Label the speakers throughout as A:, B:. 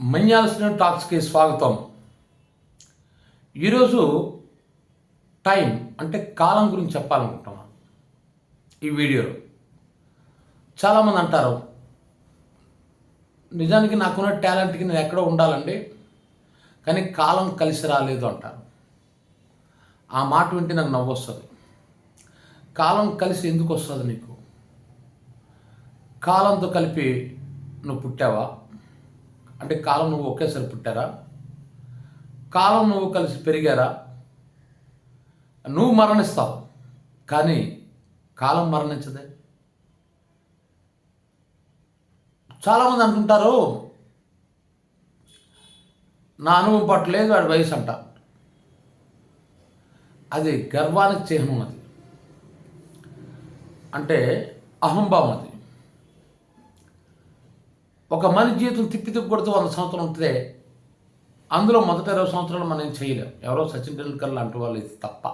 A: మన్యాల్సిన టాక్స్కి స్వాగతం. ఈరోజు టైం అంటే కాలం గురించి చెప్పాలనుకుంటున్నాను. ఈ వీడియోలో చాలామంది అంటారు, నిజానికి నాకున్న టాలెంట్కి నేను ఎక్కడో ఉండాలండి, కానీ కాలం కలిసి రాలేదు అంటారు. ఆ మాట వింటే నాకు నవ్వు వస్తుంది. కాలం కలిసి ఎందుకు వస్తుంది నీకు? కాలంతో కలిపి నువ్వు పుట్టావా? అంటే కాలం నువ్వు ఒకేసారి పుట్టారా? కాలం నువ్వు కలిసి పెరిగారా? నువ్వు మరణిస్తావు, కానీ కాలం మరణించదే. చాలామంది అంటుంటారు, నా అనుభవం పట్టలేదు, వాడి వయసు అంట. అది గర్వానికి చిహ్నం. అది అంటే అహంభావం. అది ఒక మనిషి జీవితం తిప్పి కొడుతూ 100 సంవత్సరాలు ఉంటే అందులో మొదటి 20 సంవత్సరాలు మనం ఏం చేయలేం. ఎవరో సచిన్ టెండూల్కర్ లాంటి వాళ్ళు ఇది తప్ప.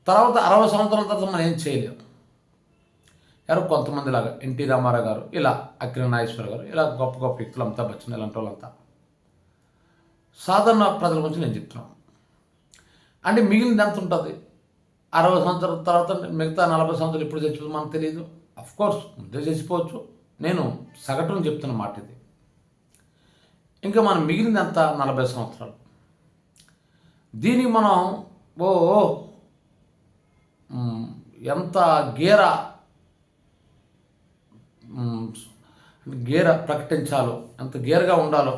A: తర్వాత 60 సంవత్సరాల తర్వాత మనం ఏం చేయలేం. ఎవరో కొంతమంది లాగా ఎన్టీ రామారావు గారు, ఇలా అక్కినేని నాగేశ్వర గారు, ఇలా గొప్ప గొప్ప వ్యక్తులు, అమితాబ్ బచ్చన్ ఇలాంటి వాళ్ళంతా. సాధారణ ప్రజల గురించి నేను చెప్తున్నాను. అంటే మిగిలింది ఎంత ఉంటుంది? 60 సంవత్సరాల తర్వాత మిగతా 40 సంవత్సరాలు ఎప్పుడు చచ్చిపోతుందో మనకు తెలియదు. అఫ్కోర్స్ ముందే చచ్చిపోవచ్చు. నేను సగటును చెప్తున్న మాట ఇది. ఇంకా మనం మిగిలింది ఎంత? 40 సంవత్సరాలు. దీనికి మనం ఎంత గేర ప్రకటించాలో, ఎంత గేరగా ఉండాలో,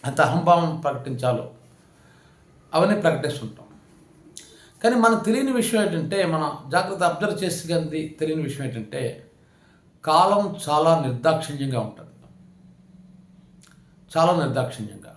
A: ఎంత అహంభావం ప్రకటించాలో అవన్నీ ప్రకటిస్తుంటాం. కానీ మనకు తెలియని విషయం ఏంటంటే, మనం జాగ్రత్త అబ్జర్వ్ చేసి కానీ తెలియని విషయం ఏంటంటే, కాలం చాలా నిర్దాక్షిణ్యంగా ఉంటుంది. చాలా నిర్దాక్షిణ్యంగా.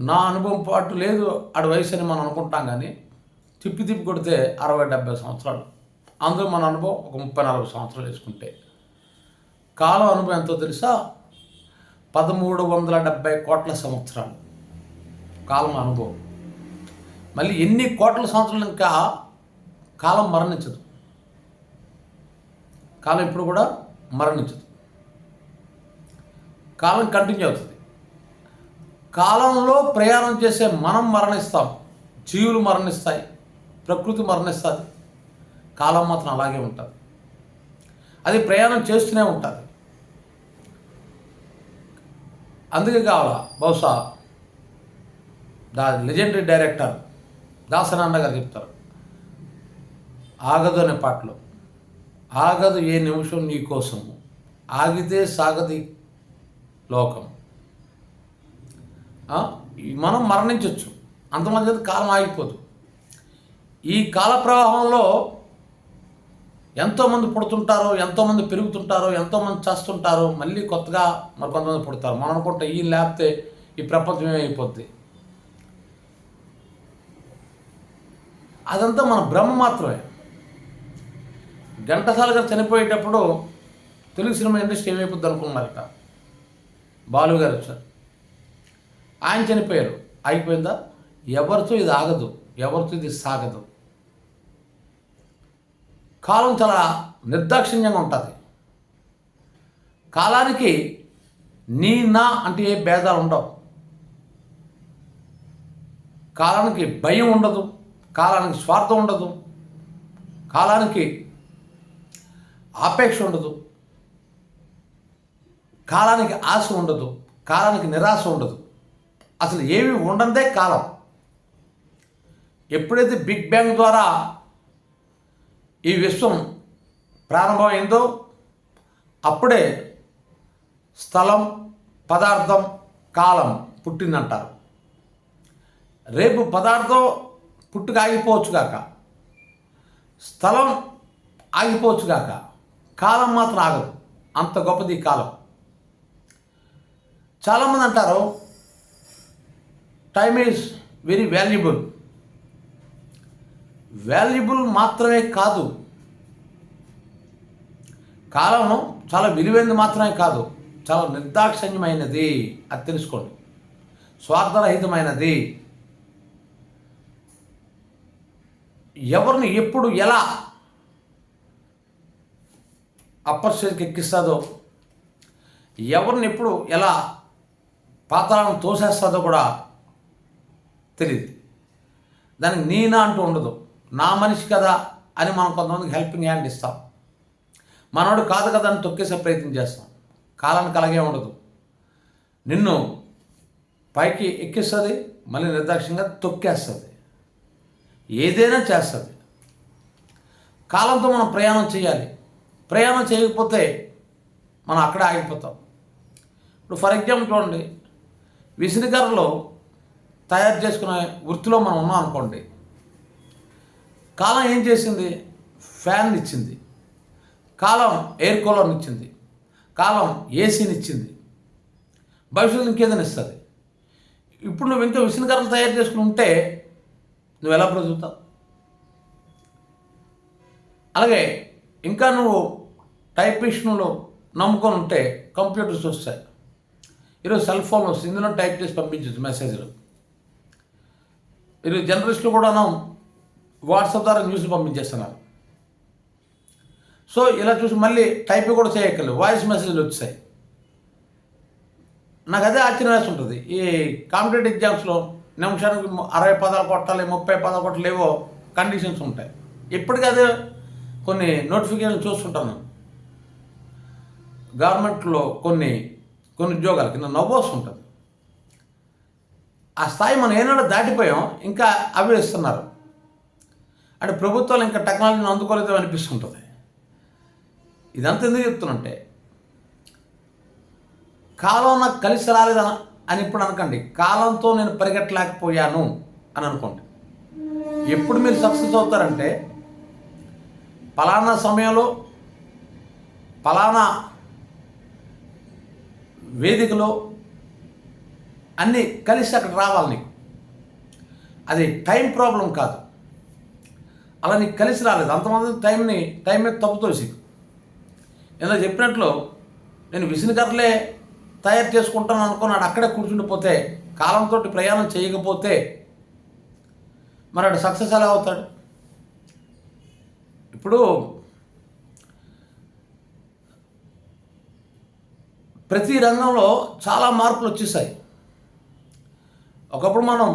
A: నా అనుభవం పాటు లేదు ఆడ వయసు అని మనం అనుకుంటాం, కానీ తిప్పి కొడితే 60-70 సంవత్సరాలు. అందులో మన అనుభవం ఒక 30-40 సంవత్సరాలు వేసుకుంటే కాలం అనుభవం ఎంతో తెలుసా? 1370 కోట్ల సంవత్సరాలు కాలం అనుభవం. మళ్ళీ ఎన్ని కోట్ల సంవత్సరాలు ఇంకా కాలం మరణించదు. కాలం ఇప్పుడు కూడా మరణించదు. కాలం కంటిన్యూ అవుతుంది. కాలంలో ప్రయాణం చేసే మనం మరణిస్తాం, జీవులు మరణిస్తాయి, ప్రకృతి మరణిస్తుంది. కాలం మాత్రం అలాగే ఉంటుంది. అది ప్రయాణం చేస్తూనే ఉంటుంది. అందుకే కావాలా బహుశా లెజెండరీ డైరెక్టర్ దాసనాన్న గారు చెప్తారు, ఆగదు అనే పాటలో, ఆగదు ఏ నిమిషం నీ కోసము, ఆగితే సాగది లోకం. మనం మరణించవచ్చు, అంతమంది కాలం ఆగిపోదు. ఈ కాల ప్రవాహంలో ఎంతోమంది పుడుతుంటారో, ఎంతోమంది పెరుగుతుంటారో, ఎంతోమంది చేస్తుంటారో, మళ్ళీ కొత్తగా మరికొంతమంది పుడతారు. మనం అనుకుంటే ఈ లేకపోతే ఈ ప్రపంచం ఏమైపోద్ది. అదంతా మన భ్రమ మాత్రమే. ఘంటసాల గారు చనిపోయేటప్పుడు తెలుగు సినిమా ఇండస్ట్రీ ఏమైపోద్ది అనుకున్నారట. బాలు గారు వచ్చారు, ఆయన చనిపోయారు. ఆగిపోయిందా? ఎవరితో ఇది ఆగదు, ఎవరితో ఇది సాగదు. కాలం చాలా నిర్దాక్షిణ్యంగా ఉంటుంది. కాలానికి నీ నా అంటే ఏ భేదాలు ఉండవు. కాలానికి భయం ఉండదు, కాలానికి స్వార్థం ఉండదు, కాలానికి ఆపేక్ష ఉండదు, కాలానికి ఆశ ఉండదు, కాలానికి నిరాశ ఉండదు. అసలు ఏమి ఉండదే కాలం. ఎప్పుడైతే బిగ్ బ్యాంగ్ ద్వారా ఈ విశ్వం ప్రారంభమైందో అప్పుడే స్థలం, పదార్థం, కాలం పుట్టిందంటారు. రేపు పదార్థం పుట్టుక ఆగిపోవచ్చు గాక, స్థలం ఆగిపోవచ్చు గాక, కాలం మాత్రం ఆగదు. అంత గొప్పది కాలం. చాలామంది అంటారు time is very valuable. Valuable మాత్రమే కాదు, కాలం చాలా విలువైనది మాత్రమే కాదు, చాలా నిర్దాక్షిణ్యమైనది. అది తెలుసుకోండి. స్వార్థరహితమైనది. ఎవరిని ఎప్పుడు ఎలా అప్పర్ స్టేజ్కి ఎక్కిస్తుందో, ఎవరిని ఎప్పుడు ఎలా పాతాళం తోసేస్తుందో కూడా తెలియదు. దానికి నేనా అంటూ ఉండదు. నా మనిషి కదా అని మనం కొంతమందికి హెల్పింగ్ హ్యాండ్ ఇస్తాం. మనోడు కాదు కదా అని తొక్కేసే ప్రయత్నం చేస్తాం. కాలానికి అలాగే ఉండదు. నిన్ను పైకి ఎక్కిస్తుంది, మళ్ళీ నిర్దాక్షిణ్యంగా తొక్కేస్తుంది, ఏదైనా చేస్తుంది. కాలంతో మనం ప్రయాణం చేయాలి. ప్రయాణం చేయకపోతే మనం అక్కడే ఆగిపోతాం. ఇప్పుడు ఫర్ ఎగ్జాంపుల్ చూడండి, విసిరికర్రలు తయారు చేసుకునే వృత్తిలో మనం ఉన్నాం అనుకోండి. కాలం ఏం చేసింది? ఫ్యాన్ ఇచ్చింది, కాలం ఎయిర్ కూలర్ని ఇచ్చింది, కాలం ఏసీని ఇచ్చింది, భవిష్యత్తులో ఇంకేదైనా ఇస్తుంది. ఇప్పుడు నువ్వు ఇంకా విసిరికర్రలు తయారు చేసుకుని ఉంటే నువ్వు ఎలా బ్రతుకుతావు? అలాగే ఇంకా నువ్వు టైపిస్టులు నమ్ముకొని ఉంటే కంప్యూటర్స్ వస్తాయి. ఈరోజు సెల్ ఫోన్ వస్తుంది, ఇందులో టైప్ చేసి పంపించచ్చు మెసేజ్లు. ఈరోజు జర్నలిస్టులు కూడా వాట్సాప్ ద్వారా న్యూస్లు పంపించేస్తున్నారు. సో ఇలా చూసి మళ్ళీ టైప్ కూడా చేయక్కర్లేదు, వాయిస్ మెసేజ్లు వచ్చాయి. నాకు అదే ఆశ్చర్యం వేస్తుంటుంది. ఈ కాంపిటేటివ్ ఎగ్జామ్స్లో నిమిషానికి 60 పదాలు కొట్టాలి, 30 పదాలు కొట్టాలి, ఏవో కండిషన్స్ ఉంటాయి. ఇప్పటికీ అదే కొన్ని నోటిఫికేషన్లు చూస్తుంటాను. గవర్నమెంట్లో కొన్ని ఉద్యోగాలకి నవ్వు వస్తుంటుంది. ఆ స్థాయి మనం ఏనాడో దాటిపోయాం, ఇంకా అవి ఇస్తున్నారు. అంటే ప్రభుత్వాలు ఇంకా టెక్నాలజీని అందుకోలేదో అనిపిస్తుంటుంది. ఇదంతా ఎందుకు చెప్తున్నంటే, కాలం నాకు కలిసి రాలేదని అని ఇప్పుడు అనకండి. కాలంతో నేను పరిగెట్టలేకపోయాను అని అనుకోండి. ఎప్పుడు మీరు సక్సెస్ అవుతారంటే, పలానా సమయంలో పలానా వేదికలో అన్నీ కలిసి అక్కడ రావాలి నీకు. అది టైం ప్రాబ్లం కాదు. అలా నీకు కలిసి రాలేదు. అంతమంది టైం మీద తప్పుతోసి ఏదో చెప్పినట్లు నేను విసిరికర్రలే తయారు చేసుకుంటాను అనుకున్నాడు. అక్కడే కూర్చుండిపోతే, కాలంతో ప్రయాణం చేయకపోతే మరి అటు సక్సెస్ ఎలా అవుతాడు? ఇప్పుడు ప్రతి రంగంలో చాలా మార్పులు వచ్చేసాయి. ఒకప్పుడు మనం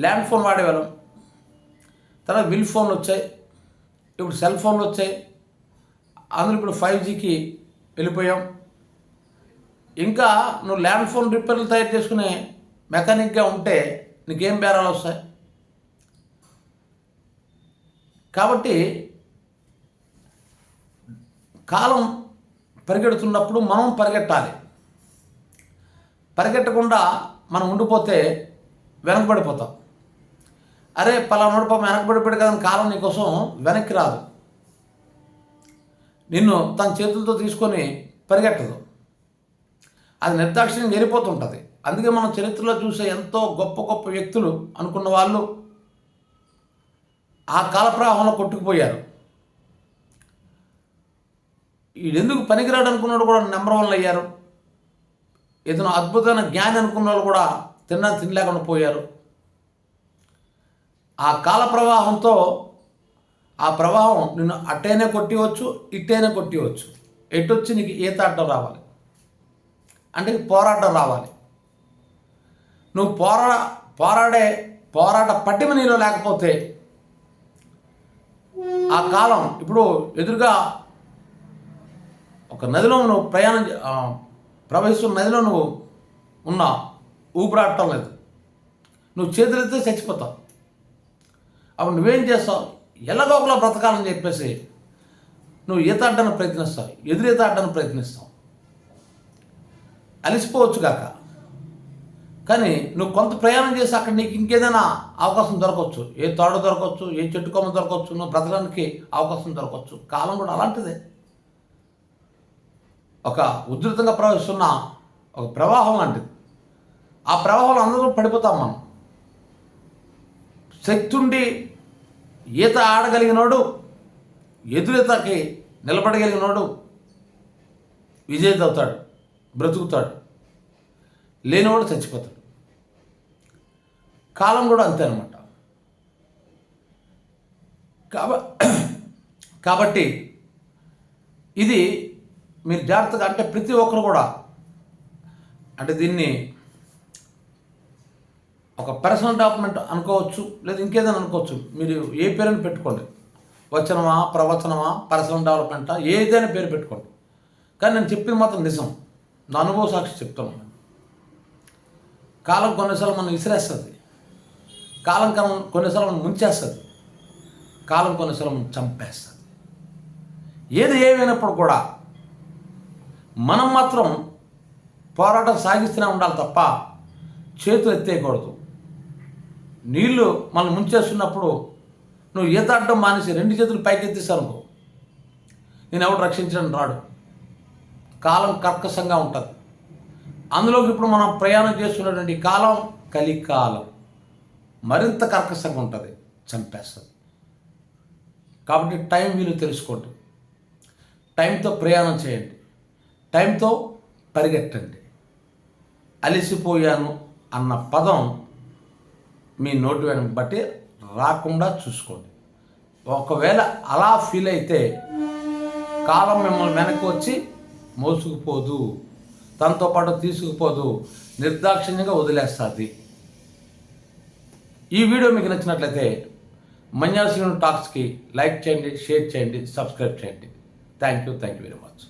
A: ల్యాండ్ ఫోన్ వాడేవాళ్ళం, తర్వాత విల్ ఫోన్లు వచ్చాయి, ఇప్పుడు సెల్ ఫోన్లు వచ్చాయి, అందులో ఇప్పుడు 5Gకి వెళ్ళిపోయాం. ఇంకా నువ్వు ల్యాండ్ ఫోన్ రిపేర్లు తయారు చేసుకునే మెకానిక్గా ఉంటే నీకేం బేరాలు వస్తాయి? కాబట్టి కాలం పరిగెడుతున్నప్పుడు మనం పరిగెట్టాలి. పరిగెట్టకుండా మనం ఉండిపోతే వెనకబడిపోతాం. అరే పలానాడు పాపం వెనకబడిపోయాడు కదా అని కాలం నీకోసం వెనక్కి రాదు, నిన్ను తన చేతులతో తీసుకొని పరిగెట్టదు. అది నిర్దాక్షిణ్యంగా వెళ్ళిపోతుంటుంది. అందుకే మనం చరిత్రలో చూసే ఎంతో గొప్ప గొప్ప వ్యక్తులు అనుకున్న వాళ్ళు ఆ కాల ప్రవాహంలో కొట్టుకుపోయారు. వీడెందుకు పనికిరాడు అనుకున్నాడు కూడా నెంబర్ 1 అయ్యారు. ఏదైనా అద్భుతమైన జ్ఞాని అనుకున్న వాళ్ళు కూడా తినలేకుండా పోయారు. ఆ కాల ప్రవాహంతో ఆ ప్రవాహం నిన్ను అట్టైనా కొట్టివచ్చు, ఇట్టైనా కొట్టివచ్చు. ఎటొచ్చి నీకు ఈత అడ్డం రావాలి అంటే పోరాటం రావాలి. నువ్వు పోరాట పట్టిమ నీలో లేకపోతే ఆ కాలం ఇప్పుడు ఎదురుగా ఒక నదిలో నువ్వు ప్రవహిస్తున్న నదిలో నువ్వు ఉన్నావు, ఊపిరాడటం లేదు, నువ్వు చేతులెత్తే చచ్చిపోతావు. అప్పుడు నువ్వేం చేస్తావు? ఎలాగో ఒకలా బ్రతకాలని చెప్పేసి నువ్వు ఈత ఆడడానికి ప్రయత్నిస్తావు, ఎదురీత ఆడడానికి ప్రయత్నిస్తావు. అలిసిపోవచ్చు కాక, కానీ నువ్వు కొంత ప్రయాణం చేసి అక్కడ నీకు ఇంకేదైనా అవకాశం దొరకవచ్చు. ఏ తాడు దొరకవచ్చు, ఏ చెట్టు కొమ్మ దొరకవచ్చు, నువ్వు బ్రతకడానికి అవకాశం దొరకవచ్చు. కాలం కూడా అలాంటిదే. ఒక ఉధృతంగా ప్రవహిస్తున్న ఒక ప్రవాహం లాంటిది. ఆ ప్రవాహంలో అందరూ పడిపోతాం మనం. శక్తి ఉండి ఈత ఆడగలిగినోడు, ఎదురీతకి నిలబడగలిగినోడు విజేత అవుతాడు, బ్రతుకుతాడు. లేనివాడు చచ్చిపోతాడు. కాలం కూడా అంతే అనమాట. కాబట్టి ఇది మీరు జాగ్రత్తగా, అంటే ప్రతి ఒక్కరు కూడా అంటే దీన్ని ఒక పర్సనల్ డెవలప్మెంట్ అనుకోవచ్చు, లేదా ఇంకేదైనా అనుకోవచ్చు. మీరు ఏ పేరుని పెట్టుకోండి, వచనమా, ప్రవచనమా, పర్సనల్ డెవలప్మెంటా, ఏదైనా పేరు పెట్టుకోండి. కానీ నేను చెప్పింది మాత్రం నిజం, నా అనుభవ సాక్షి చెప్తున్నాను. కాలం కొన్నిసార్లు మనం విసిరేస్తుంది, కాలం కొన్నిసార్లు మనం ముంచేస్తుంది, కాలం కొన్నిసార్లు మనం చంపేస్తుంది. ఏది ఏమైనప్పుడు కూడా మనం మాత్రం పోరాటం సాగిస్తూనే ఉండాలి తప్ప చేతులు ఎత్తేయకూడదు. నీళ్లు మనం ముంచేస్తున్నప్పుడు నువ్వు ఈత అడ్డం మానేసి 2 చేతులు పైకి ఎత్తేసానుకో, నేను ఎవడు రక్షించడం రాడు. కాలం కర్కశంగా ఉంటుంది. అందులోకి ఇప్పుడు మనం ప్రయాణం చేస్తున్నటువంటి కాలం కలికాలం, మరింత కర్కశంగా ఉంటుంది, చంపేస్తుంది. కాబట్టి టైం విలువ తెలుసుకోండి, టైంతో ప్రయాణం చేయండి, టైంతో పరిగెట్టండి. అలసిపోయాను అన్న పదం మీ నోటి వెనక బట్టి రాకుండా చూసుకోండి. ఒకవేళ అలా ఫీల్ అయితే కాలం మిమ్మల్ని వెనక్కి వచ్చి మోసుకుపోదు, తనతో పాటు తీసుకుపోదు, నిర్దాక్షిణ్యంగా వదిలేస్తుంది. ఈ వీడియో మీకు నచ్చినట్లయితే మన్యాల శ్రీను టాక్స్కి లైక్ చేయండి, షేర్ చేయండి, సబ్స్క్రైబ్ చేయండి. Thank you very much.